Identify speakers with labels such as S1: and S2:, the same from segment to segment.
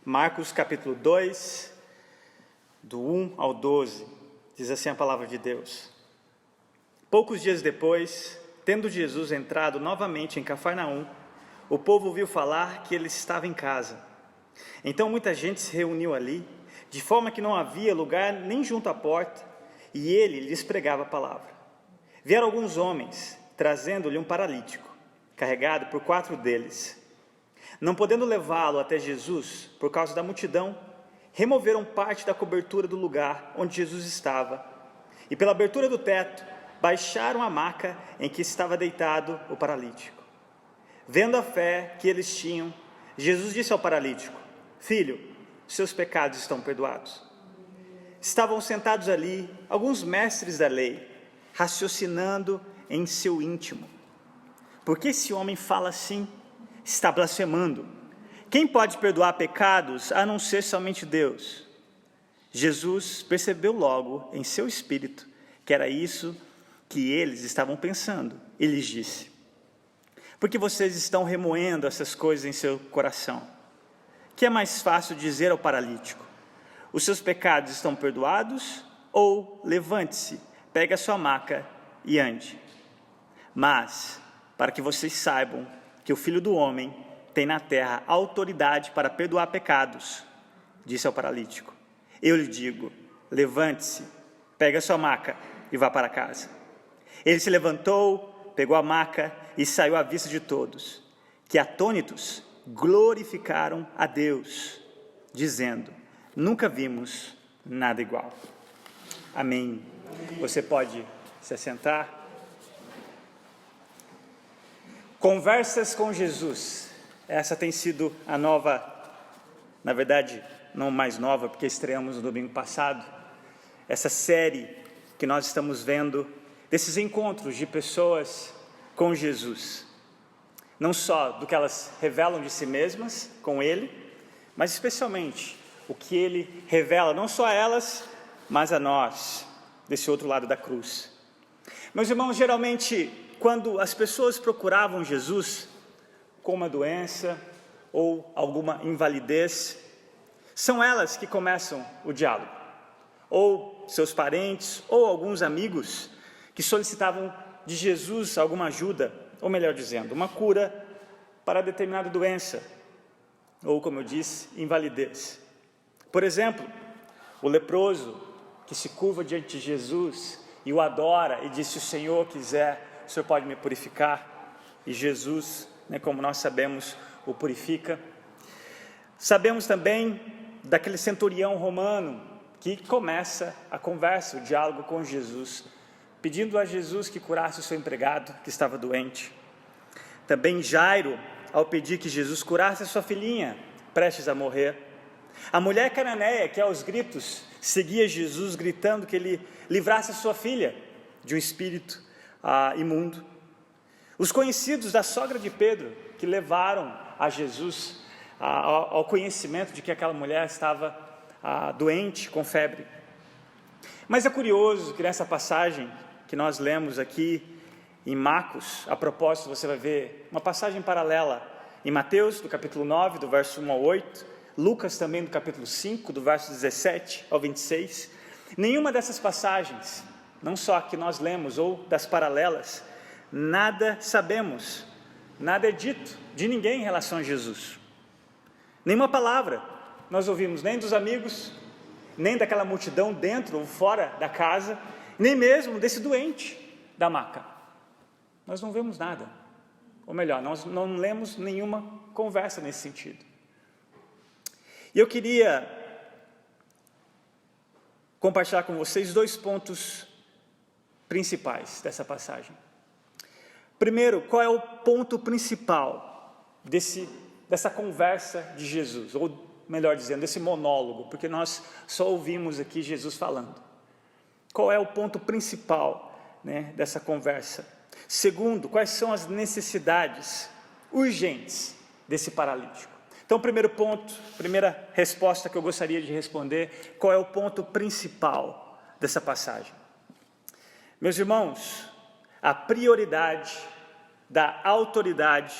S1: Marcos capítulo 2, do 1 ao 12, diz assim a palavra de Deus. Poucos dias depois, tendo Jesus entrado novamente em Cafarnaum, o povo ouviu falar que ele estava em casa. Então muita gente se reuniu ali, de forma que não havia lugar nem junto à porta, e ele lhes pregava a palavra. Vieram alguns homens, trazendo-lhe um paralítico, carregado por 4 deles. Não podendo levá-lo até Jesus, por causa da multidão, removeram parte da cobertura do lugar onde Jesus estava, e pela abertura do teto, baixaram a maca em que estava deitado o paralítico. Vendo a fé que eles tinham, Jesus disse ao paralítico: Filho, seus pecados estão perdoados. Estavam sentados ali alguns mestres da lei, raciocinando em seu íntimo: por que esse homem fala assim? Está blasfemando. Quem pode perdoar pecados a não ser somente Deus? Jesus percebeu logo em seu espírito que era isso que eles estavam pensando e lhes disse: por que vocês estão remoendo essas coisas em seu coração? Que é mais fácil dizer ao paralítico: os seus pecados estão perdoados? Ou levante-se, pegue a sua maca e ande. Mas, para que vocês saibam que o Filho do Homem tem na terra autoridade para perdoar pecados, disse ao paralítico, eu lhe digo, levante-se, pegue a sua maca e vá para casa. Ele se levantou, pegou a maca e saiu à vista de todos, que atônitos glorificaram a Deus, dizendo: nunca vimos nada igual. Amém. Você pode se assentar. Conversas com Jesus. Essa tem sido a nova, na verdade, não mais nova, porque estreamos no domingo passado, essa série que nós estamos vendo, desses encontros de pessoas com Jesus. Não só do que elas revelam de si mesmas com Ele, mas especialmente o que Ele revela, não só a elas, mas a nós, desse outro lado da cruz. Meus irmãos, geralmente, quando as pessoas procuravam Jesus com uma doença ou alguma invalidez, são elas que começam o diálogo, ou seus parentes, ou alguns amigos que solicitavam de Jesus alguma ajuda, ou melhor dizendo, uma cura para determinada doença, ou como eu disse, invalidez. Por exemplo, o leproso que se curva diante de Jesus e o adora e diz: se o Senhor quiser, o Senhor pode me purificar. E Jesus, como nós sabemos, o purifica. Sabemos também daquele centurião romano que começa a conversa, o diálogo com Jesus, pedindo a Jesus que curasse o seu empregado que estava doente. Também Jairo, ao pedir que Jesus curasse a sua filhinha, prestes a morrer. A mulher cananeia, que aos gritos seguia Jesus, gritando que ele livrasse a sua filha de um espírito imundo. Os conhecidos da sogra de Pedro, que levaram a Jesus ao conhecimento de que aquela mulher estava doente, com febre. Mas é curioso que nessa passagem que nós lemos aqui em Marcos, a propósito, você vai ver uma passagem paralela em Mateus, do capítulo 9, do verso 1 ao 8, Lucas também, do capítulo 5, do verso 17 ao 26. Nenhuma dessas passagens, não só a que nós lemos ou das paralelas, nada sabemos, nada é dito de ninguém em relação a Jesus. Nenhuma palavra nós ouvimos, nem dos amigos, nem daquela multidão dentro ou fora da casa, nem mesmo desse doente da maca. Nós não vemos nada, ou melhor, nós não lemos nenhuma conversa nesse sentido. E eu queria compartilhar com vocês 2 pontos principais dessa passagem. Primeiro, qual é o ponto principal dessa conversa de Jesus, ou melhor dizendo, desse monólogo, porque nós só ouvimos aqui Jesus falando. Qual é o ponto principal, dessa conversa? Segundo, quais são as necessidades urgentes desse paralítico? Então, primeiro ponto, primeira resposta que eu gostaria de responder, qual é o ponto principal dessa passagem? Meus irmãos, a prioridade da autoridade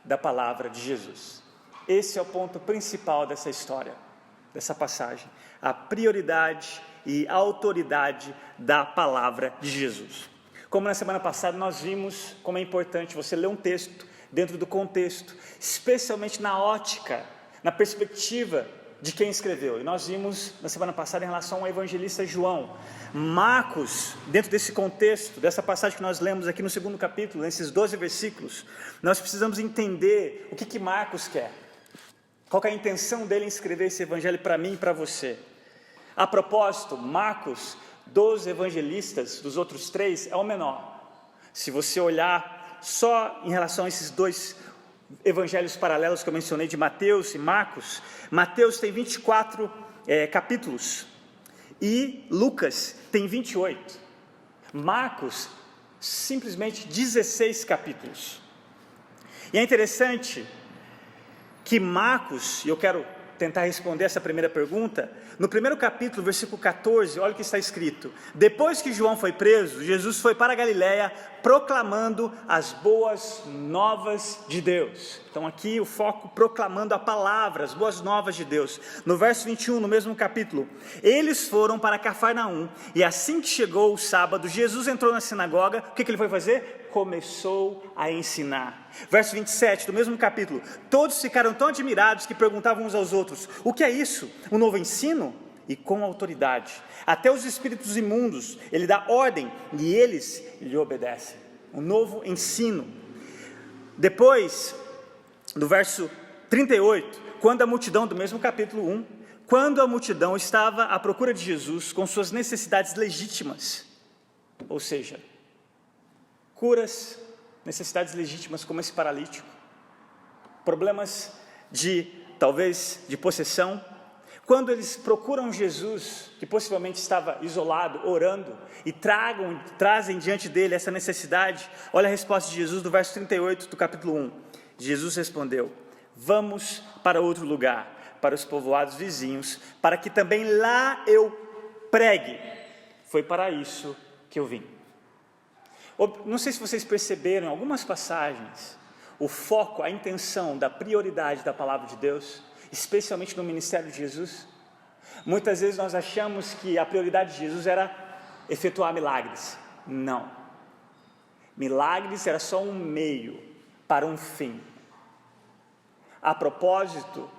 S1: da palavra de Jesus. esse é o ponto principal dessa história, dessa passagem. A prioridade e autoridade da palavra de Jesus. Como na semana passada nós vimos como é importante você ler um texto dentro do contexto, especialmente na ótica, na perspectiva de quem escreveu. E nós vimos na semana passada em relação ao evangelista João. Marcos, dentro desse contexto, dessa passagem que nós lemos aqui no 2º capítulo, nesses 12 versículos, nós precisamos entender o que Marcos quer. Qual que é a intenção dele em escrever esse evangelho para mim e para você? A propósito, Marcos, dos evangelistas, dos outros 3, é o menor. Se você olhar só em relação a esses 2 evangelhos paralelos que eu mencionei, de Mateus e Marcos, Mateus tem 24 capítulos, e Lucas tem 28, Marcos simplesmente 16 capítulos, e é interessante que Marcos, e eu quero tentar responder essa primeira pergunta, no 1º capítulo, versículo 14, olha o que está escrito: depois que João foi preso, Jesus foi para a Galiléia, proclamando as boas novas de Deus. Então aqui o foco, proclamando a palavra, as boas novas de Deus. No verso 21, no mesmo capítulo, eles foram para Cafarnaum, e assim que chegou o sábado, Jesus entrou na sinagoga. O que ele foi fazer? Começou a ensinar. Verso 27, do mesmo capítulo, todos ficaram tão admirados que perguntavam uns aos outros: o que é isso? Um novo ensino? E com autoridade. Até os espíritos imundos ele dá ordem e eles lhe obedecem. Um novo ensino. Depois, do verso 38, quando a multidão, do mesmo capítulo 1, quando a multidão estava à procura de Jesus com suas necessidades legítimas, ou seja, curas, necessidades legítimas como esse paralítico, problemas talvez de possessão, quando eles procuram Jesus, que possivelmente estava isolado, orando, e trazem diante dele essa necessidade, olha a resposta de Jesus do verso 38 do capítulo 1, Jesus respondeu: vamos para outro lugar, para os povoados vizinhos, para que também lá eu pregue, foi para isso que eu vim. Não sei se vocês perceberam em algumas passagens, o foco, a intenção da prioridade da palavra de Deus, especialmente no ministério de Jesus. Muitas vezes nós achamos que a prioridade de Jesus era efetuar milagres. Não. Milagres era só um meio para um fim. A propósito,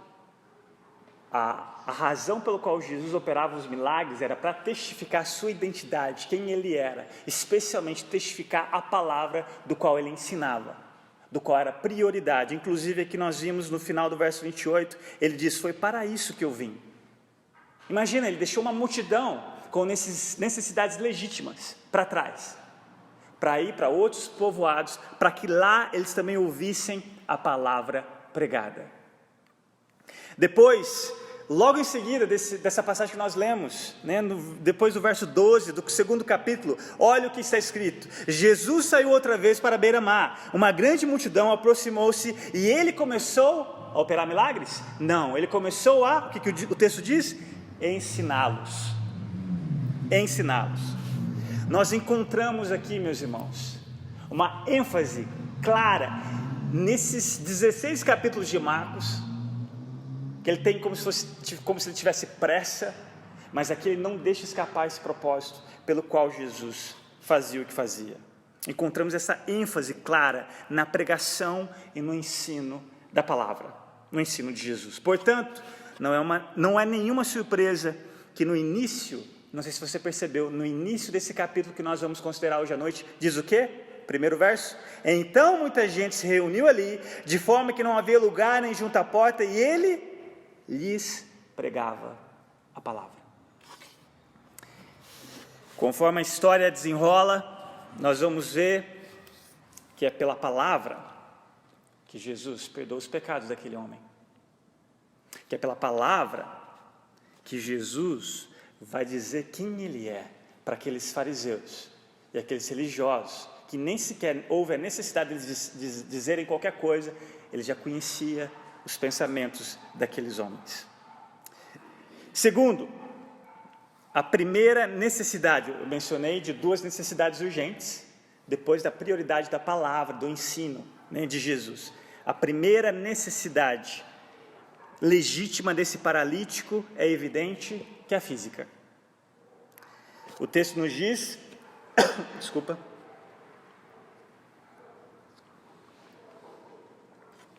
S1: a razão pela qual Jesus operava os milagres era para testificar a sua identidade, quem ele era, especialmente testificar a palavra do qual ele ensinava, do qual era prioridade. Inclusive aqui nós vimos no final do verso 28, ele diz: foi para isso que eu vim. Imagina, ele deixou uma multidão com necessidades legítimas para trás, para ir para outros povoados, para que lá eles também ouvissem a palavra pregada. Depois, logo em seguida dessa passagem que nós lemos, depois do verso 12 do 2º capítulo, olha o que está escrito: Jesus saiu outra vez para a beira-mar, uma grande multidão aproximou-se e ele começou a operar milagres? Não, ele começou o que o texto diz? Ensiná-los. Nós encontramos aqui, meus irmãos, uma ênfase clara nesses 16 capítulos de Marcos, que ele tem como se ele tivesse pressa, mas aqui ele não deixa escapar esse propósito pelo qual Jesus fazia o que fazia. Encontramos essa ênfase clara na pregação e no ensino da palavra, no ensino de Jesus. Portanto, não é nenhuma surpresa que no início, não sei se você percebeu, no início desse capítulo que nós vamos considerar hoje à noite, diz o quê? Primeiro verso: então muita gente se reuniu ali, de forma que não havia lugar nem junto à porta, e ele lhes pregava a palavra. Conforme a história desenrola, nós vamos ver que é pela palavra que Jesus perdoa os pecados daquele homem, que é pela palavra que Jesus vai dizer quem ele é para aqueles fariseus e aqueles religiosos que nem sequer houve a necessidade de dizerem qualquer coisa, ele já conhecia os pensamentos daqueles homens. Segundo, a primeira necessidade, eu mencionei de 2 necessidades urgentes, depois da prioridade da palavra, do ensino, de Jesus. A primeira necessidade legítima desse paralítico é evidente que a física. O texto nos diz,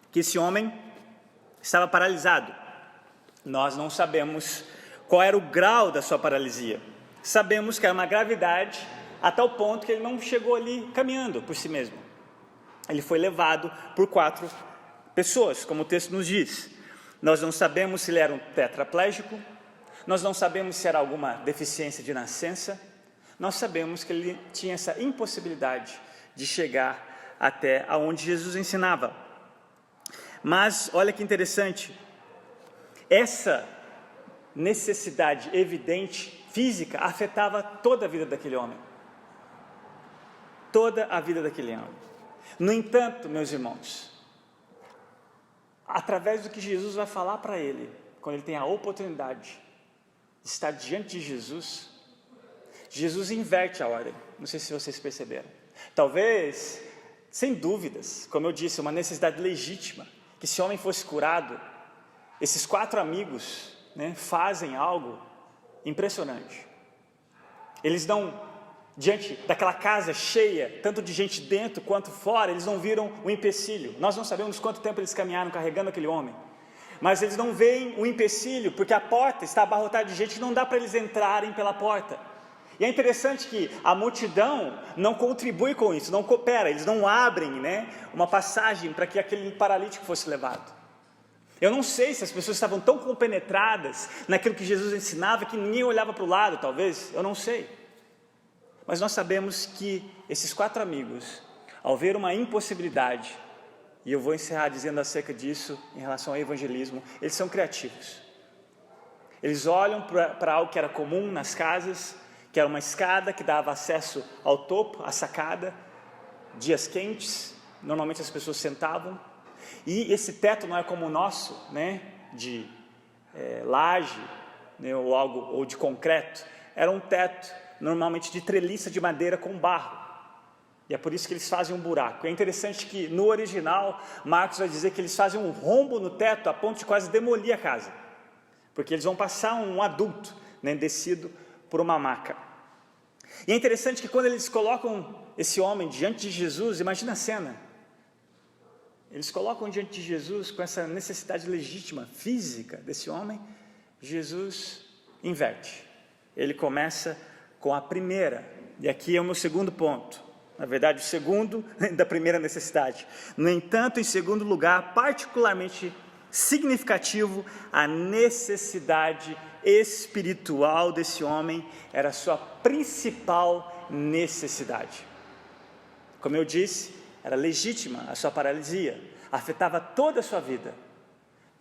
S1: que esse homem estava paralisado. Nós não sabemos qual era o grau da sua paralisia. Sabemos que era uma gravidade a tal ponto que ele não chegou ali caminhando por si mesmo. Ele foi levado por 4 pessoas, como o texto nos diz. Nós não sabemos se ele era um tetraplégico, nós não sabemos se era alguma deficiência de nascença, nós sabemos que ele tinha essa impossibilidade de chegar até aonde Jesus ensinava. Mas olha que interessante, essa necessidade evidente, física, afetava toda a vida daquele homem. Toda a vida daquele homem. No entanto, meus irmãos, através do que Jesus vai falar para ele, quando ele tem a oportunidade de estar diante de Jesus, Jesus inverte a ordem. Não sei se vocês perceberam. Talvez, sem dúvidas, como eu disse, uma necessidade legítima, que esse homem fosse curado. Esses 4 amigos, fazem algo impressionante. Eles não, diante daquela casa cheia, tanto de gente dentro quanto fora, eles não viram o empecilho. Nós não sabemos quanto tempo eles caminharam carregando aquele homem, mas eles não veem o empecilho, porque a porta está abarrotada de gente, não dá para eles entrarem pela porta. E é interessante que a multidão não contribui com isso, não coopera, eles não abrem uma passagem para que aquele paralítico fosse levado. Eu não sei se as pessoas estavam tão compenetradas naquilo que Jesus ensinava que ninguém olhava para o lado, talvez, eu não sei. Mas nós sabemos que esses 4 amigos, ao ver uma impossibilidade, e eu vou encerrar dizendo acerca disso em relação ao evangelismo, eles são criativos. Eles olham para algo que era comum nas casas, que era uma escada que dava acesso ao topo, à sacada, dias quentes, normalmente as pessoas sentavam, e esse teto não é como o nosso, de laje, ou de concreto, era um teto normalmente de treliça de madeira com barro, e é por isso que eles fazem um buraco. É interessante que no original, Marcos vai dizer que eles fazem um rombo no teto a ponto de quase demolir a casa, porque eles vão passar um adulto, descido por uma maca. E é interessante que quando eles colocam esse homem diante de Jesus, imagina a cena, eles colocam diante de Jesus com essa necessidade legítima, física desse homem, Jesus inverte, ele começa com a primeira, e aqui é o meu segundo ponto, na verdade o segundo da primeira necessidade. No entanto, em segundo lugar, particularmente significativo, a necessidade espiritual desse homem era a sua principal necessidade. Como eu disse, era legítima a sua paralisia, afetava toda a sua vida,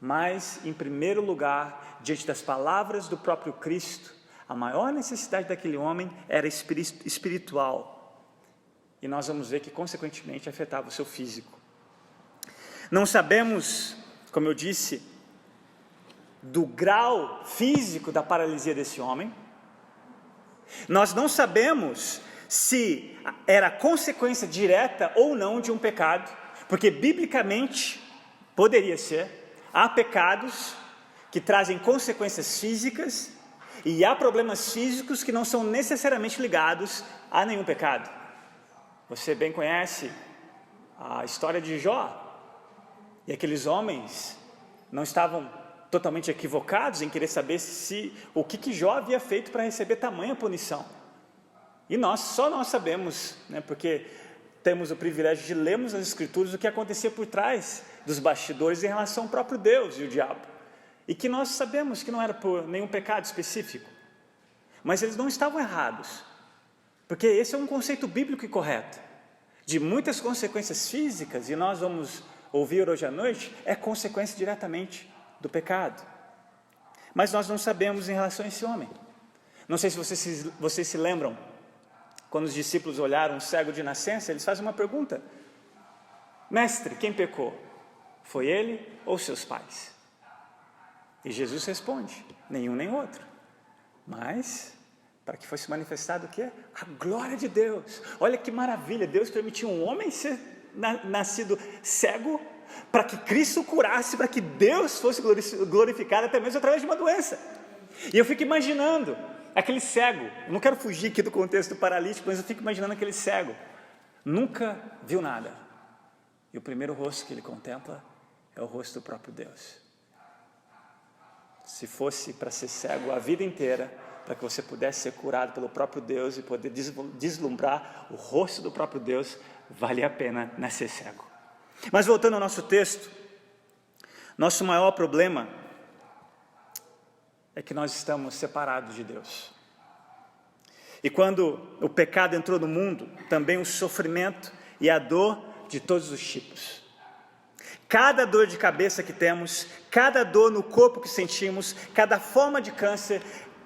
S1: mas em primeiro lugar, diante das palavras do próprio Cristo, a maior necessidade daquele homem era espiritual, e nós vamos ver que consequentemente afetava o seu físico. Não sabemos, como eu disse, do grau físico da paralisia desse homem, nós não sabemos se era consequência direta ou não de um pecado, porque biblicamente poderia ser, há pecados que trazem consequências físicas, e há problemas físicos que não são necessariamente ligados a nenhum pecado. Você bem conhece a história de Jó, e aqueles homens não estavam totalmente equivocados em querer saber o que Jó havia feito para receber tamanha punição. E só nós sabemos, porque temos o privilégio de lermos as Escrituras, o que acontecia por trás dos bastidores em relação ao próprio Deus e o diabo. E que nós sabemos que não era por nenhum pecado específico, mas eles não estavam errados, porque esse é um conceito bíblico e correto, de muitas consequências físicas, e nós vamos ouvir hoje à noite, é consequência diretamente do pecado, mas nós não sabemos em relação a esse homem. Não sei se vocês se lembram, quando os discípulos olharam um cego de nascença, eles fazem uma pergunta: mestre, quem pecou? Foi ele ou seus pais? E Jesus responde: nenhum nem outro, mas para que fosse manifestado o quê? A glória de Deus. Olha que maravilha, Deus permitiu um homem ser nascido cego, para que Cristo curasse, para que Deus fosse glorificado até mesmo através de uma doença. E eu fico imaginando aquele cego, eu não quero fugir aqui do contexto do paralítico, mas eu fico imaginando aquele cego, nunca viu nada, e o primeiro rosto que ele contempla é o rosto do próprio Deus. Se fosse para ser cego a vida inteira, para que você pudesse ser curado pelo próprio Deus e poder deslumbrar o rosto do próprio Deus, vale a pena nascer cego. Mas voltando ao nosso texto, nosso maior problema é que nós estamos separados de Deus. E quando o pecado entrou no mundo, também o sofrimento e a dor de todos os tipos. Cada dor de cabeça que temos, cada dor no corpo que sentimos, cada forma de câncer,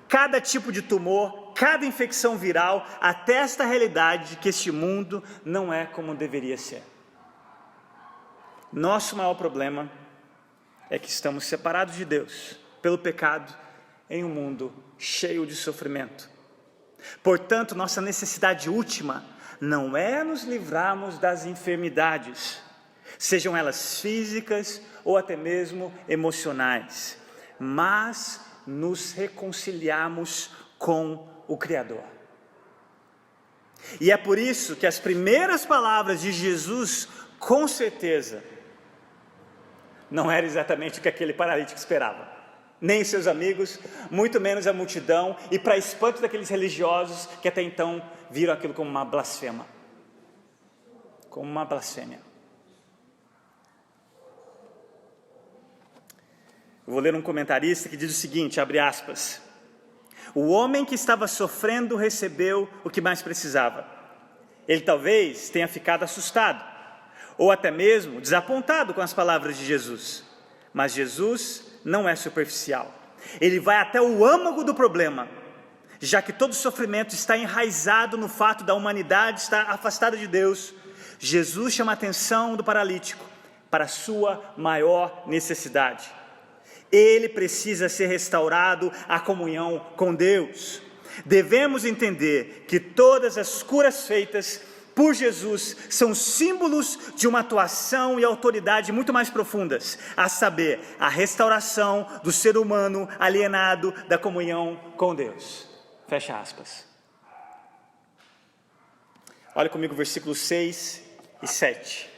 S1: cada tipo de tumor, cada infecção viral, atesta a realidade de que este mundo não é como deveria ser. Nosso maior problema é que estamos separados de Deus pelo pecado em um mundo cheio de sofrimento. Portanto, nossa necessidade última não é nos livrarmos das enfermidades, sejam elas físicas ou até mesmo emocionais, mas nos reconciliarmos com o Criador. E é por isso que as primeiras palavras de Jesus, com certeza, não era exatamente o que aquele paralítico esperava, nem os seus amigos, muito menos a multidão, e para espanto daqueles religiosos que até então viram aquilo como uma blasfema, como uma blasfêmia. Eu vou ler um comentarista que diz o seguinte, abre aspas: o homem que estava sofrendo recebeu o que mais precisava. Ele talvez tenha ficado assustado, ou até mesmo desapontado com as palavras de Jesus. Mas Jesus não é superficial. Ele vai até o âmago do problema, já que todo sofrimento está enraizado no fato da humanidade estar afastada de Deus. Jesus chama a atenção do paralítico para a sua maior necessidade. Ele precisa ser restaurado à comunhão com Deus. Devemos entender que todas as curas feitas por Jesus são símbolos de uma atuação e autoridade muito mais profundas, a saber, a restauração do ser humano alienado da comunhão com Deus. Fecha aspas. Olha comigo versículos 6 e 7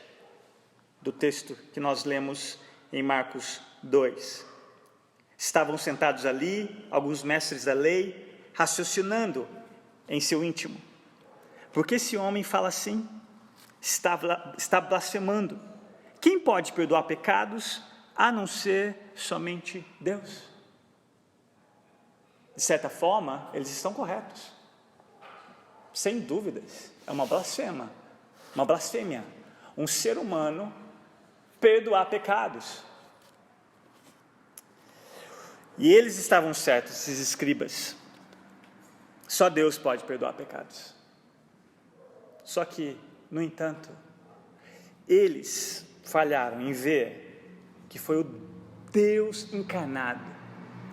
S1: do texto que nós lemos em Marcos 2. Estavam sentados ali alguns mestres da lei, raciocinando em seu íntimo: por que esse homem fala assim? Está blasfemando. Quem pode perdoar pecados a não ser somente Deus? De certa forma, eles estão corretos. Sem dúvidas, é uma blasfêmia. Um ser humano perdoar pecados. E eles estavam certos, esses escribas. Só Deus pode perdoar pecados. Só que, no entanto, eles falharam em ver que foi o Deus encarnado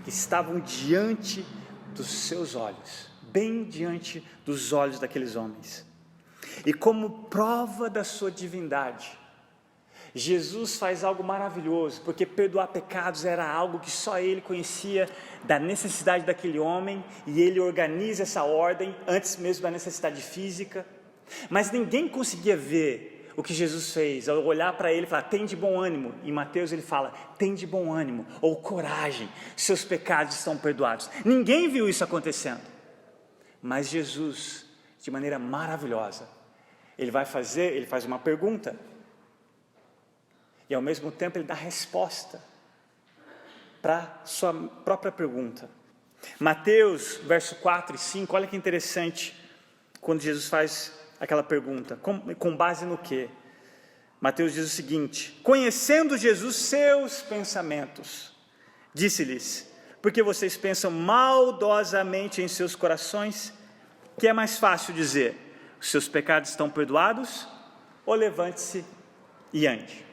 S1: que estavam diante dos seus olhos, bem diante dos olhos daqueles homens. E como prova da sua divindade, Jesus faz algo maravilhoso, porque perdoar pecados era algo que só Ele conhecia da necessidade daquele homem, e Ele organiza essa ordem antes mesmo da necessidade física. Mas ninguém conseguia ver o que Jesus fez, ao olhar para ele e falar: tem de bom ânimo. Em Mateus ele fala: tem de bom ânimo, ou coragem, seus pecados estão perdoados. Ninguém viu isso acontecendo, mas Jesus, de maneira maravilhosa, ele faz uma pergunta, e ao mesmo tempo ele dá resposta para sua própria pergunta. Mateus, verso 4 e 5, olha que interessante, quando Jesus faz aquela pergunta, com base no quê? Mateus diz o seguinte: conhecendo Jesus seus pensamentos, disse-lhes: porque vocês pensam maldosamente em seus corações, que é mais fácil dizer: os seus pecados estão perdoados, ou levante-se e ande.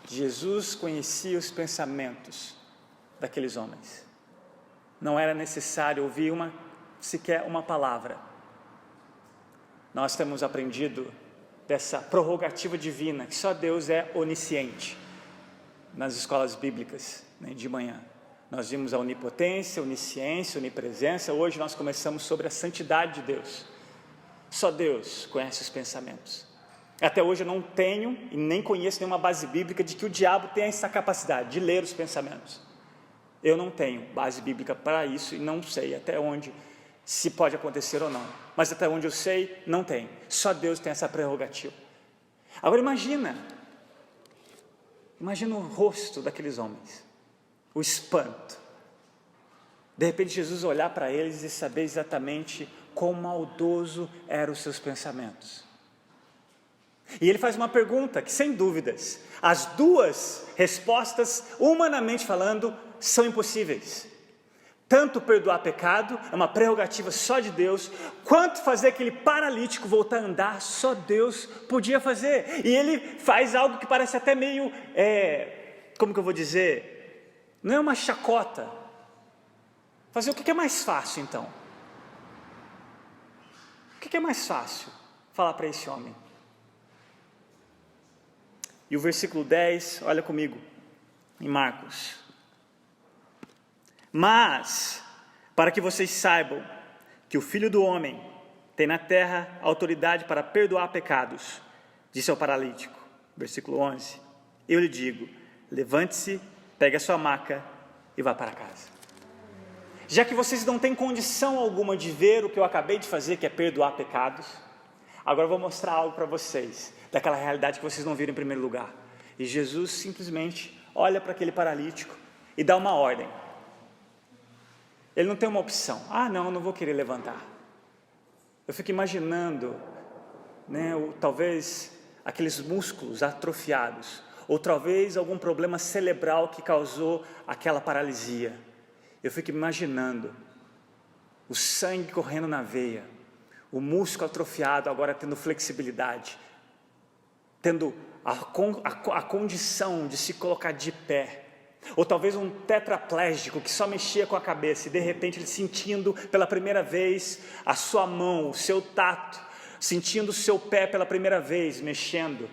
S1: Jesus conhecia os pensamentos daqueles homens. Não era necessário ouvir sequer uma palavra. Nós temos aprendido dessa prerrogativa divina, que só Deus é onisciente. Nas escolas bíblicas, né, de manhã, nós vimos a onipotência, onisciência, onipresença. Hoje nós começamos sobre a santidade de Deus. Só Deus conhece os pensamentos. Até hoje eu não tenho e nem conheço nenhuma base bíblica de que o diabo tem essa capacidade de ler os pensamentos. Eu não tenho base bíblica para isso e não sei até onde se pode acontecer ou não. Mas até onde eu sei, não tem. Só Deus tem essa prerrogativa. Agora imagina o rosto daqueles homens, o espanto. De repente Jesus olhar para eles e saber exatamente quão maldoso eram os seus pensamentos. E ele faz uma pergunta que, sem dúvidas, as duas respostas, humanamente falando, são impossíveis. Tanto perdoar pecado, é uma prerrogativa só de Deus, quanto fazer aquele paralítico voltar a andar, só Deus podia fazer. E ele faz algo que parece até meio, como que eu vou dizer, não é uma chacota. Fazer o que é mais fácil então? O que é mais fácil falar para esse homem? E o versículo 10, olha comigo, em Marcos. Mas, para que vocês saibam que o Filho do Homem tem na terra autoridade para perdoar pecados, disse ao paralítico, versículo 11, eu lhe digo, levante-se, pegue a sua maca e vá para casa. Já que vocês não têm condição alguma de ver o que eu acabei de fazer, que é perdoar pecados, agora eu vou mostrar algo para vocês, daquela realidade que vocês não viram em primeiro lugar. E Jesus simplesmente olha para aquele paralítico e dá uma ordem. Ele não tem uma opção. Não, eu não vou querer levantar. Eu fico imaginando, né, talvez aqueles músculos atrofiados, ou talvez algum problema cerebral que causou aquela paralisia. Eu fico imaginando o sangue correndo na veia, o músculo atrofiado agora tendo flexibilidade, tendo a condição de se colocar de pé, ou talvez um tetraplégico que só mexia com a cabeça e de repente ele sentindo pela primeira vez a sua mão, o seu tato, sentindo o seu pé pela primeira vez mexendo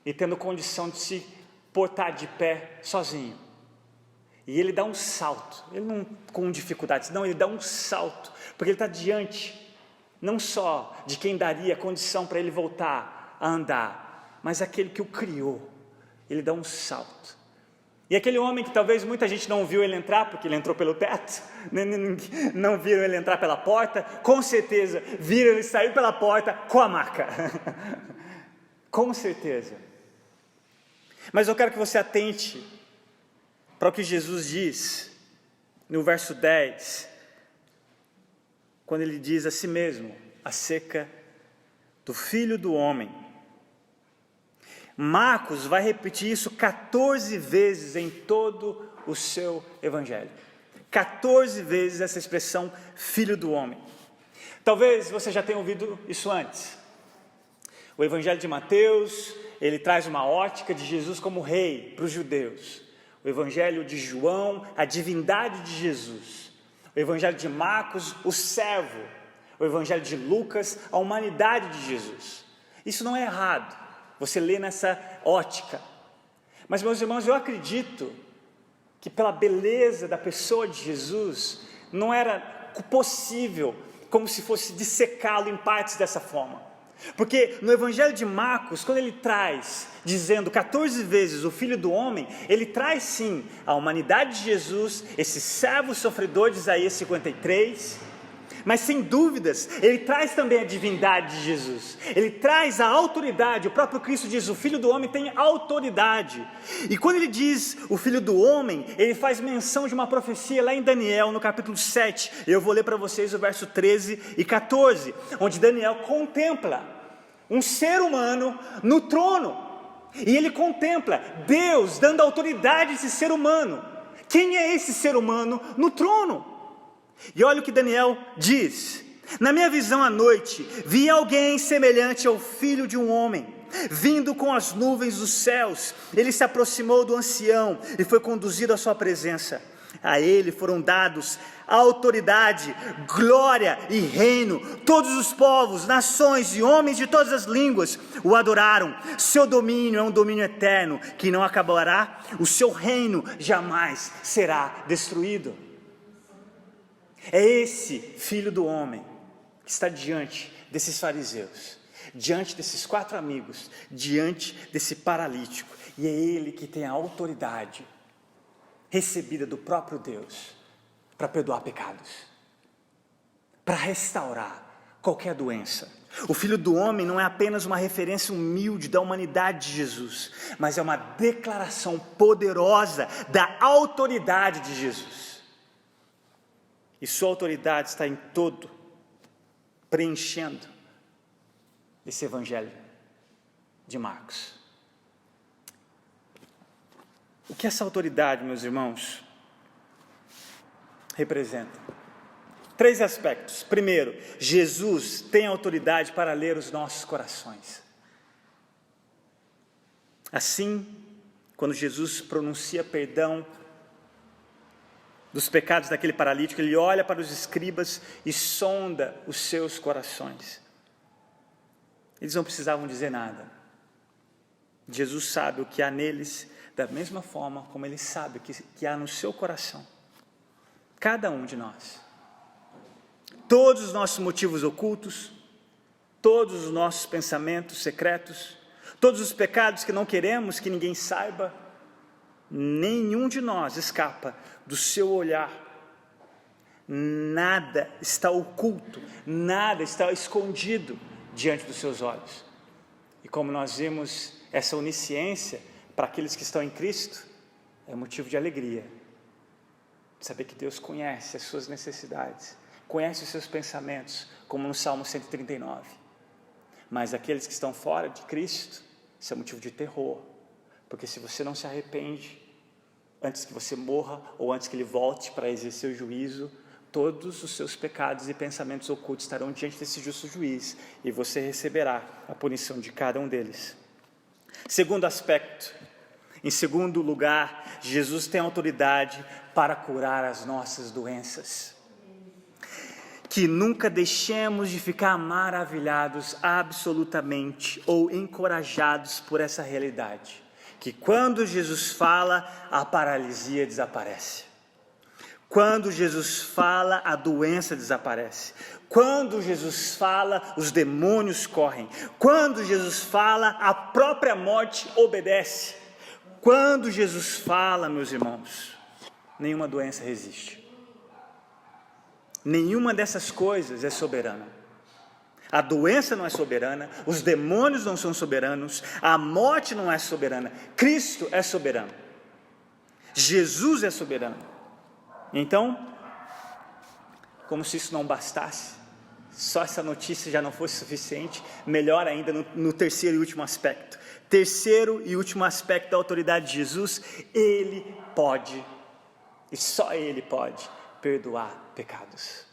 S1: e tendo condição de se portar de pé sozinho. E ele dá um salto, ele não com dificuldades, não, ele dá um salto, porque ele está diante, não só de quem daria condição para ele voltar a andar, mas aquele que o criou. Ele dá um salto. E aquele homem que talvez muita gente não viu ele entrar, porque ele entrou pelo teto, não viram ele entrar pela porta, com certeza viram ele sair pela porta com a maca. Com certeza. Mas eu quero que você atente para o que Jesus diz no verso 10, quando ele diz a si mesmo, acerca do Filho do Homem. Marcos vai repetir isso 14 vezes em todo o seu evangelho. 14 vezes essa expressão, Filho do Homem. Talvez você já tenha ouvido isso antes. O evangelho de Mateus, ele traz uma ótica de Jesus como rei para os judeus. O evangelho de João, a divindade de Jesus. O evangelho de Marcos, o servo. O evangelho de Lucas, a humanidade de Jesus. Isso não é errado, você lê nessa ótica. Mas, meus irmãos, eu acredito que pela beleza da pessoa de Jesus, não era possível, como se fosse dissecá-lo em partes dessa forma. Porque no evangelho de Marcos, quando ele traz, dizendo 14 vezes o Filho do Homem, ele traz sim a humanidade de Jesus, esse servo sofredor de Isaías 53, mas sem dúvidas, ele traz também a divindade de Jesus, ele traz a autoridade. O próprio Cristo diz, o Filho do Homem tem autoridade, e quando ele diz o Filho do Homem, ele faz menção de uma profecia lá em Daniel, no capítulo 7, eu vou ler para vocês o verso 13 e 14, onde Daniel contempla um ser humano no trono, e ele contempla Deus dando autoridade a esse ser humano. Quem é esse ser humano no trono? E olha o que Daniel diz: na minha visão à noite, vi alguém semelhante ao filho de um homem, vindo com as nuvens dos céus. Ele se aproximou do ancião e foi conduzido à sua presença. A ele foram dados autoridade, glória e reino. Todos os povos, nações e homens de todas as línguas o adoraram. Seu domínio é um domínio eterno que não acabará. O seu reino jamais será destruído. É esse Filho do Homem que está diante desses fariseus, diante desses 4 amigos, diante desse paralítico. E é ele que tem a autoridade recebida do próprio Deus para perdoar pecados, para restaurar qualquer doença. O Filho do Homem não é apenas uma referência humilde da humanidade de Jesus, mas é uma declaração poderosa da autoridade de Jesus. E sua autoridade está em todo, preenchendo esse evangelho de Marcos. O que essa autoridade, meus irmãos, representa? 3 aspectos. Primeiro, Jesus tem autoridade para ler os nossos corações. Assim, quando Jesus pronuncia perdão dos pecados daquele paralítico, ele olha para os escribas e sonda os seus corações. Eles não precisavam dizer nada. Jesus sabe o que há neles, da mesma forma como ele sabe o que há no seu coração. Cada um de nós. Todos os nossos motivos ocultos, todos os nossos pensamentos secretos, todos os pecados que não queremos que ninguém saiba, nenhum de nós escapa do seu olhar. Nada está oculto, nada está escondido diante dos seus olhos. E como nós vimos, essa onisciência para aqueles que estão em Cristo é motivo de alegria, de saber que Deus conhece as suas necessidades, conhece os seus pensamentos, como no Salmo 139. Mas aqueles que estão fora de Cristo, isso é motivo de terror, porque se você não se arrepende, antes que você morra, ou antes que ele volte para exercer o juízo, todos os seus pecados e pensamentos ocultos estarão diante desse justo juiz, e você receberá a punição de cada um deles. Segundo aspecto, em segundo lugar, Jesus tem autoridade para curar as nossas doenças. Que nunca deixemos de ficar maravilhados absolutamente ou encorajados por essa realidade, que quando Jesus fala, a paralisia desaparece. Quando Jesus fala, a doença desaparece. Quando Jesus fala, os demônios correm. Quando Jesus fala, a própria morte obedece. Quando Jesus fala, meus irmãos, nenhuma doença resiste. Nenhuma dessas coisas é soberana. A doença não é soberana, os demônios não são soberanos, a morte não é soberana, Cristo é soberano. Jesus é soberano. Então, como se isso não bastasse, só essa notícia já não fosse suficiente, melhor ainda no terceiro e último aspecto. Terceiro e último aspecto da autoridade de Jesus, Ele pode, e só Ele pode, perdoar pecados.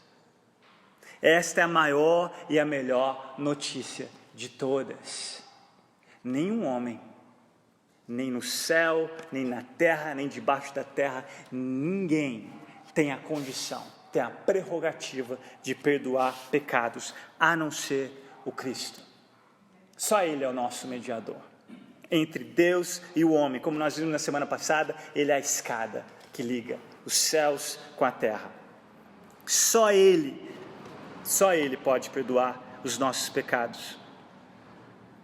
S1: Esta é a maior e a melhor notícia de todas. Nenhum homem, nem no céu, nem na terra, nem debaixo da terra, ninguém tem a condição, tem a prerrogativa de perdoar pecados, a não ser o Cristo. Só Ele é o nosso mediador entre Deus e o homem. Como nós vimos na semana passada, Ele é a escada que liga os céus com a terra. Só Ele pode perdoar os nossos pecados.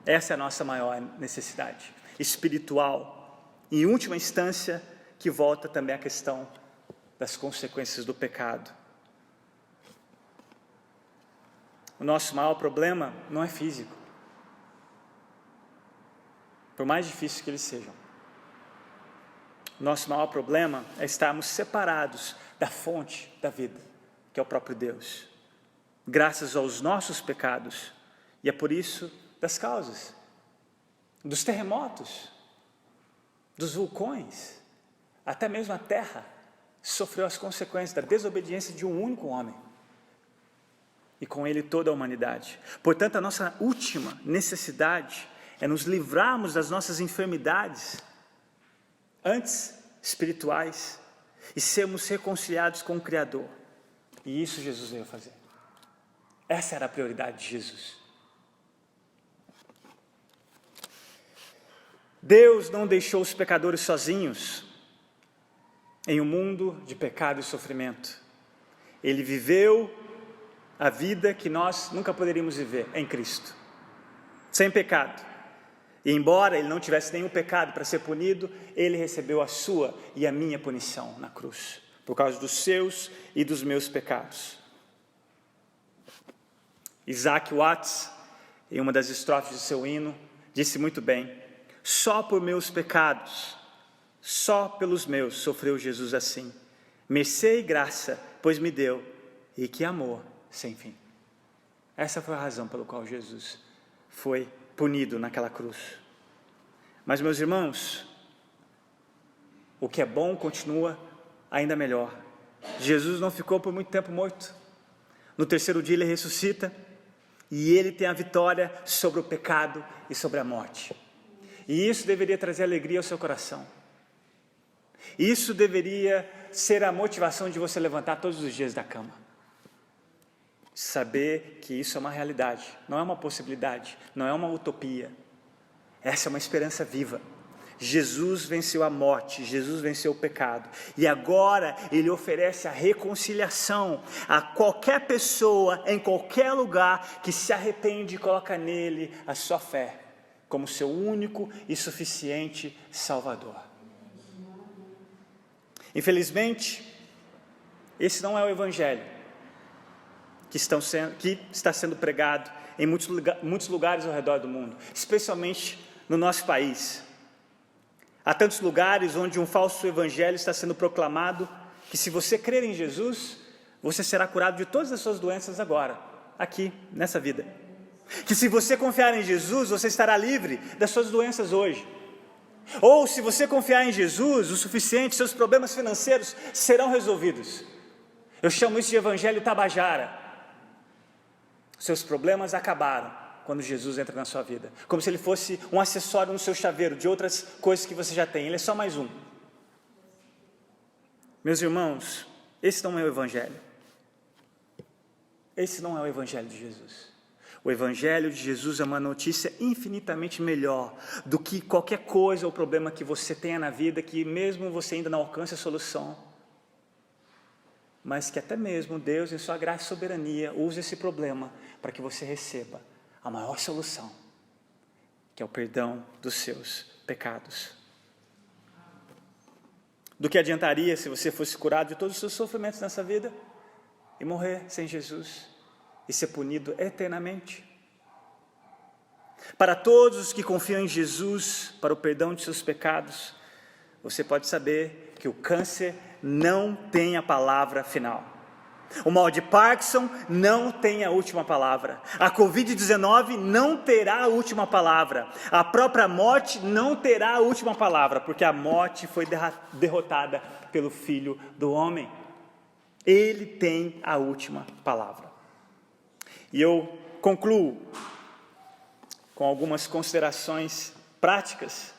S1: Essa é a nossa maior necessidade espiritual. Em última instância, que volta também à questão das consequências do pecado. O nosso maior problema não é físico, por mais difícil que eles sejam. O nosso maior problema é estarmos separados da fonte da vida, que é o próprio Deus, graças aos nossos pecados, e é por isso das causas, dos terremotos, dos vulcões, até mesmo a terra sofreu as consequências da desobediência de um único homem, e com ele toda a humanidade. Portanto, a nossa última necessidade é nos livrarmos das nossas enfermidades, antes espirituais, e sermos reconciliados com o Criador. E isso Jesus veio fazer. Essa era a prioridade de Jesus. Deus não deixou os pecadores sozinhos em um mundo de pecado e sofrimento. Ele viveu a vida que nós nunca poderíamos viver em Cristo, sem pecado. E embora ele não tivesse nenhum pecado para ser punido, ele recebeu a sua e a minha punição na cruz, por causa dos seus e dos meus pecados. Isaac Watts, em uma das estrofes de seu hino, disse muito bem: só por meus pecados, só pelos meus sofreu Jesus assim. Mercê e graça, pois me deu, e que amor sem fim. Essa foi a razão pela qual Jesus foi punido naquela cruz. Mas, meus irmãos, o que é bom continua ainda melhor. Jesus não ficou por muito tempo morto. No terceiro dia ele ressuscita, e ele tem a vitória sobre o pecado e sobre a morte. E isso deveria trazer alegria ao seu coração. Isso deveria ser a motivação de você levantar todos os dias da cama. Saber que isso é uma realidade, não é uma possibilidade, não é uma utopia. Essa é uma esperança viva. Jesus venceu a morte, Jesus venceu o pecado, e agora ele oferece a reconciliação a qualquer pessoa, em qualquer lugar, que se arrepende e coloca nele a sua fé, como seu único e suficiente Salvador. Infelizmente, esse não é o Evangelho que está sendo pregado em muitos lugares ao redor do mundo, especialmente no nosso país. Há tantos lugares onde um falso evangelho está sendo proclamado, que se você crer em Jesus, você será curado de todas as suas doenças agora, aqui, nessa vida. Que se você confiar em Jesus, você estará livre das suas doenças hoje. Ou se você confiar em Jesus o suficiente, seus problemas financeiros serão resolvidos. Eu chamo isso de evangelho tabajara. Seus problemas acabaram quando Jesus entra na sua vida, como se ele fosse um acessório no seu chaveiro de outras coisas que você já tem. Ele é só mais um. Meus irmãos, esse não é o Evangelho. Esse não é o Evangelho de Jesus. O Evangelho de Jesus é uma notícia infinitamente melhor do que qualquer coisa ou problema que você tenha na vida, que mesmo você ainda não alcance a solução, mas que até mesmo Deus, em sua graça e soberania, use esse problema para que você receba a maior solução, que é o perdão dos seus pecados. Do que adiantaria se você fosse curado de todos os seus sofrimentos nessa vida e morrer sem Jesus e ser punido eternamente? Para todos os que confiam em Jesus para o perdão de seus pecados, você pode saber que o câncer não tem a palavra final. O mal de Parkinson não tem a última palavra. A Covid-19 não terá a última palavra. A própria morte não terá a última palavra, porque a morte foi derrotada pelo Filho do Homem. Ele tem a última palavra. E eu concluo com algumas considerações práticas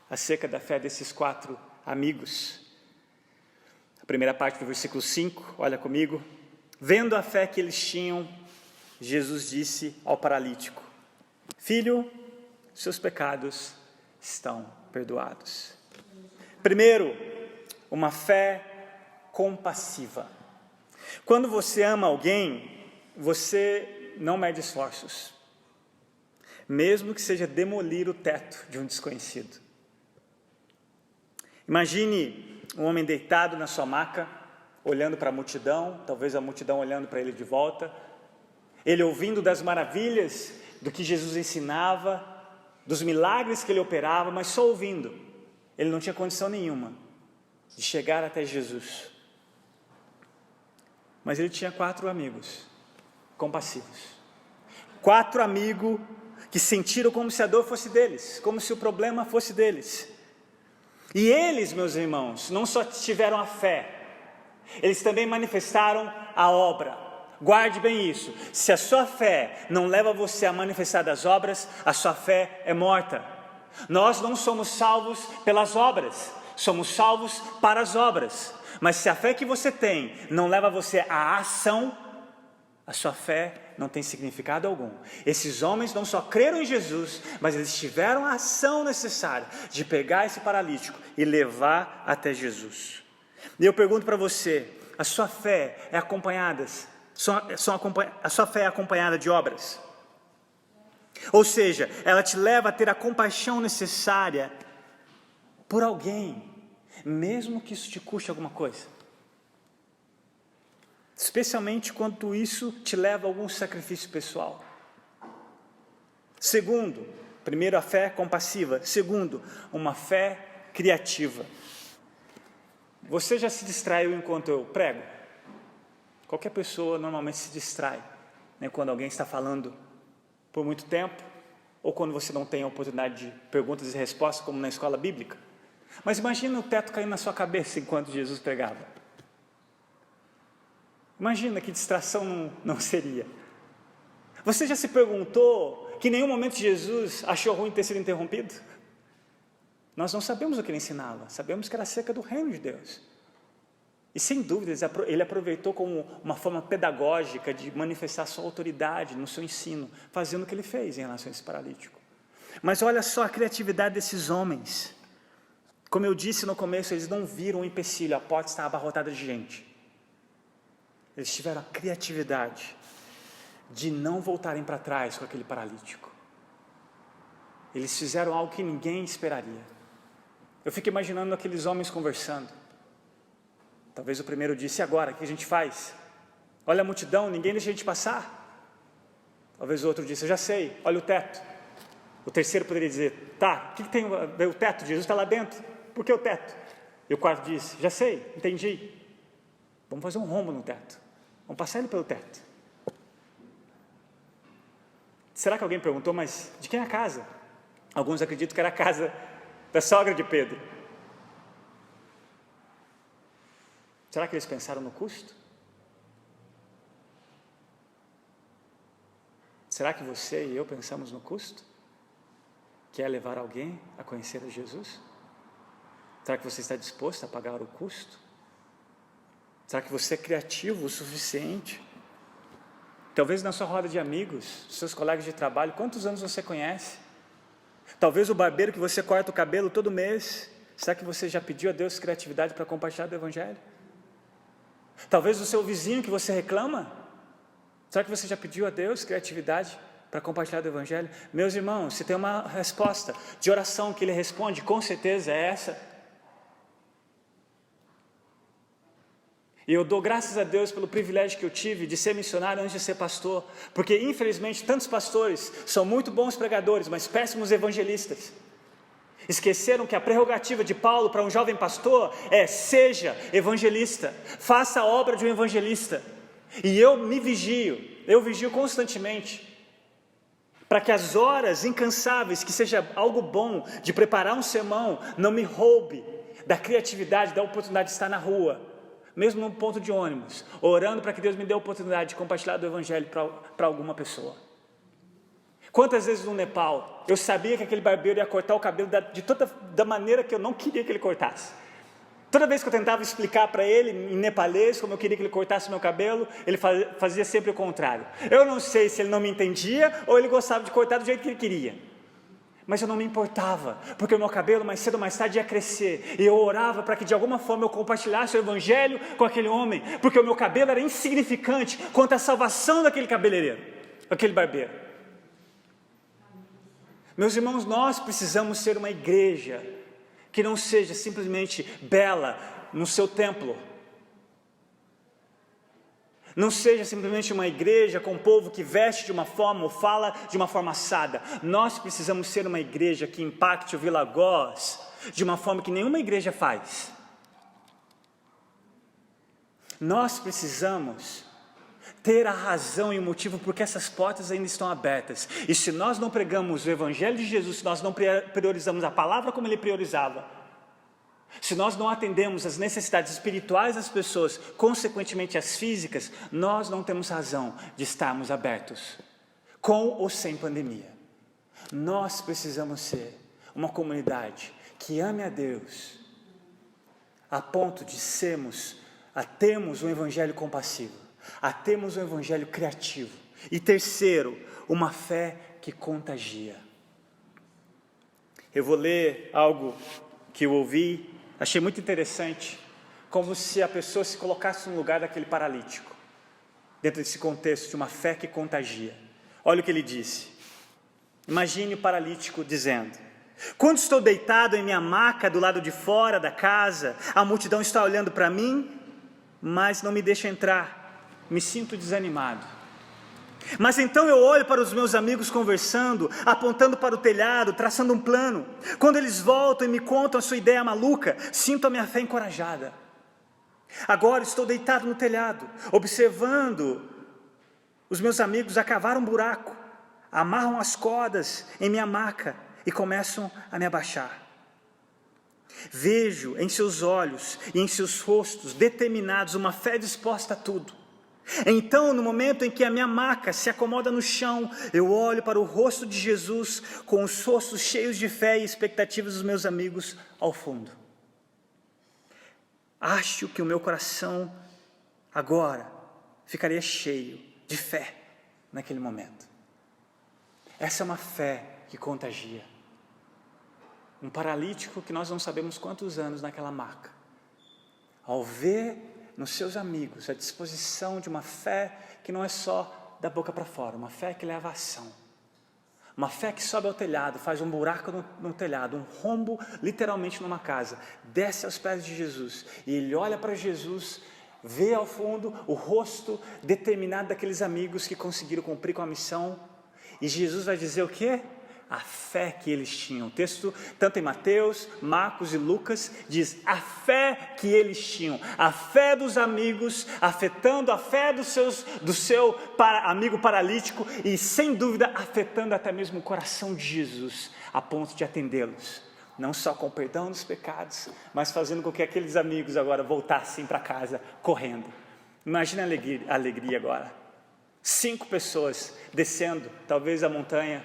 S1: acerca da fé desses 4 amigos. A primeira parte do versículo 5, olha comigo. Vendo a fé que eles tinham, Jesus disse ao paralítico: filho, seus pecados estão perdoados. Primeiro, uma fé compassiva. Quando você ama alguém, você não mede esforços, mesmo que seja demolir o teto de um desconhecido. Imagine um homem deitado na sua maca, olhando para a multidão, talvez a multidão olhando para ele de volta, ele ouvindo das maravilhas do que Jesus ensinava, dos milagres que ele operava, mas só ouvindo. Ele não tinha condição nenhuma de chegar até Jesus. Mas ele tinha 4 amigos compassivos. 4 amigos que sentiram como se a dor fosse deles, como se o problema fosse deles. E eles, meus irmãos, não só tiveram a fé, eles também manifestaram a obra. Guarde bem isso. Se a sua fé não leva você a manifestar das obras, a sua fé é morta. Nós não somos salvos pelas obras, somos salvos para as obras. Mas se a fé que você tem não leva você à ação, a sua fé não tem significado algum. Esses homens não só creram em Jesus, mas eles tiveram a ação necessária de pegar esse paralítico e levar até Jesus. E eu pergunto para você, a sua fé é acompanhada, a sua fé é acompanhada de obras? Ou seja, ela te leva a ter a compaixão necessária por alguém, mesmo que isso te custe alguma coisa. Especialmente quando isso te leva a algum sacrifício pessoal. Segundo, primeiro, a fé compassiva. Segundo, uma fé criativa. Você já se distraiu enquanto eu prego? Qualquer pessoa normalmente se distrai, né, quando alguém está falando por muito tempo, ou quando você não tem a oportunidade de perguntas e respostas, como na escola bíblica. Mas imagina o teto caindo na sua cabeça enquanto Jesus pregava. Imagina que distração não seria. Você já se perguntou que em nenhum momento Jesus achou ruim ter sido interrompido? Nós não sabemos o que ele ensinava, sabemos que era acerca do reino de Deus. E sem dúvida ele aproveitou como uma forma pedagógica de manifestar sua autoridade no seu ensino, fazendo o que ele fez em relação a esse paralítico. Mas olha só a criatividade desses homens. Como eu disse no começo, eles não viram um empecilho, a porta estava abarrotada de gente. Eles tiveram a criatividade de não voltarem para trás com aquele paralítico. Eles fizeram algo que ninguém esperaria. Eu fico imaginando aqueles homens conversando. Talvez o primeiro disse: e agora, o que a gente faz? Olha a multidão, ninguém deixa a gente passar. Talvez o outro disse: eu já sei, olha o teto. O terceiro poderia dizer: tá, o que tem o teto? Jesus está lá dentro, por que o teto? E o quarto disse: já sei, entendi. Vamos fazer um rombo no teto, vamos passar ele pelo teto. Será que alguém perguntou, mas de quem é a casa? Alguns acreditam que era a casa da sogra de Pedro. Será que eles pensaram no custo? Será que você e eu pensamos no custo? Que é levar alguém a conhecer a Jesus? Será que você está disposto a pagar o custo? Será que você é criativo o suficiente? Talvez na sua roda de amigos, seus colegas de trabalho, quantos anos você conhece? Talvez o barbeiro que você corta o cabelo todo mês. Será que você já pediu a Deus criatividade para compartilhar do Evangelho? Talvez o seu vizinho que você reclama. Será que você já pediu a Deus criatividade para compartilhar do Evangelho? Meus irmãos, se tem uma resposta de oração que Ele responde, com certeza é essa. E eu dou graças a Deus pelo privilégio que eu tive de ser missionário antes de ser pastor, porque infelizmente tantos pastores são muito bons pregadores, mas péssimos evangelistas. Esqueceram que a prerrogativa de Paulo para um jovem pastor é: seja evangelista, faça a obra de um evangelista. E eu vigio constantemente, para que as horas incansáveis, que seja algo bom de preparar um sermão, não me roube da criatividade, da oportunidade de estar na rua, mesmo num ponto de ônibus, orando para que Deus me dê a oportunidade de compartilhar do Evangelho para alguma pessoa. Quantas vezes no Nepal, eu sabia que aquele barbeiro ia cortar o cabelo da maneira que eu não queria que ele cortasse. Toda vez que eu tentava explicar para ele, em nepalês, como eu queria que ele cortasse meu cabelo, ele fazia sempre o contrário. Eu não sei se ele não me entendia, ou ele gostava de cortar do jeito que ele queria. Mas eu não me importava, porque o meu cabelo mais cedo ou mais tarde ia crescer, e eu orava para que de alguma forma eu compartilhasse o Evangelho com aquele homem, porque o meu cabelo era insignificante quanto à salvação daquele cabeleireiro, aquele barbeiro. Meus irmãos, nós precisamos ser uma igreja que não seja simplesmente bela no seu templo, não seja simplesmente uma igreja com um povo que veste de uma forma ou fala de uma forma assada. Nós precisamos ser uma igreja que impacte o Vila Goz de uma forma que nenhuma igreja faz. Nós precisamos ter a razão e o motivo porque essas portas ainda estão abertas. E se nós não pregamos o Evangelho de Jesus, se nós não priorizamos a palavra como Ele priorizava, se nós não atendemos as necessidades espirituais das pessoas, consequentemente as físicas, nós não temos razão de estarmos abertos, com ou sem pandemia. Nós precisamos ser uma comunidade que ame a Deus, a ponto de termos um evangelho compassivo, a termos um evangelho criativo. E terceiro, uma fé que contagia. Eu vou ler algo que eu ouvi, achei muito interessante, como se a pessoa se colocasse no lugar daquele paralítico, dentro desse contexto de uma fé que contagia. Olha o que ele disse. Imagine o paralítico dizendo: quando estou deitado em minha maca do lado de fora da casa, a multidão está olhando para mim, mas não me deixa entrar, me sinto desanimado. Mas então eu olho para os meus amigos conversando, apontando para o telhado, traçando um plano. Quando eles voltam e me contam a sua ideia maluca, sinto a minha fé encorajada. Agora estou deitado no telhado, observando os meus amigos a cavar um buraco, amarram as cordas em minha maca e começam a me abaixar. Vejo em seus olhos e em seus rostos determinados uma fé disposta a tudo. Então, no momento em que a minha maca se acomoda no chão, eu olho para o rosto de Jesus com os rostos cheios de fé e expectativas dos meus amigos ao fundo. Acho que o meu coração agora ficaria cheio de fé naquele momento. Essa é uma fé que contagia. Um paralítico que nós não sabemos quantos anos naquela maca, ao ver nos seus amigos a disposição de uma fé que não é só da boca para fora, uma fé que leva a ação, uma fé que sobe ao telhado, faz um buraco no telhado, um rombo literalmente numa casa, desce aos pés de Jesus, e ele olha para Jesus, vê ao fundo o rosto determinado daqueles amigos que conseguiram cumprir com a missão, e Jesus vai dizer o quê? A fé que eles tinham. O texto, tanto em Mateus, Marcos e Lucas, diz a fé que eles tinham, a fé dos amigos, afetando a fé do seu amigo paralítico e, sem dúvida, afetando até mesmo o coração de Jesus, a ponto de atendê-los, não só com o perdão dos pecados, mas fazendo com que aqueles amigos agora voltassem para casa correndo. Imagina a alegria agora, 5 pessoas descendo, talvez a montanha.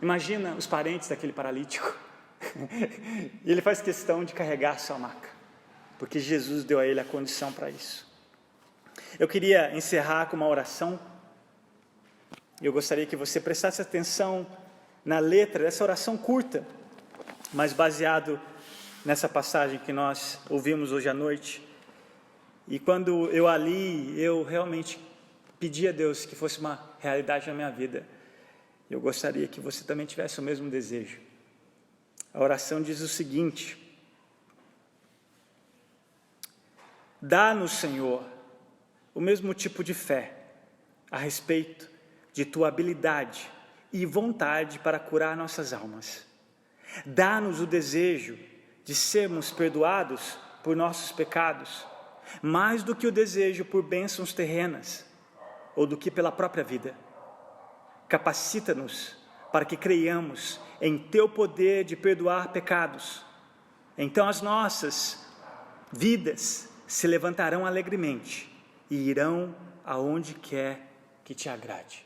S1: Imagina os parentes daquele paralítico, e ele faz questão de carregar a sua maca, porque Jesus deu a ele a condição para isso. Eu queria encerrar com uma oração. Eu gostaria que você prestasse atenção na letra dessa oração curta, mas baseado nessa passagem que nós ouvimos hoje à noite. E quando eu a li, eu realmente pedi a Deus que fosse uma realidade na minha vida. Eu gostaria que você também tivesse o mesmo desejo. A oração diz o seguinte: dá-nos, Senhor, o mesmo tipo de fé a respeito de Tua habilidade e vontade para curar nossas almas. Dá-nos o desejo de sermos perdoados por nossos pecados, mais do que o desejo por bênçãos terrenas ou do que pela própria vida. Capacita-nos para que creiamos em Teu poder de perdoar pecados. Então as nossas vidas se levantarão alegremente e irão aonde quer que Te agrade.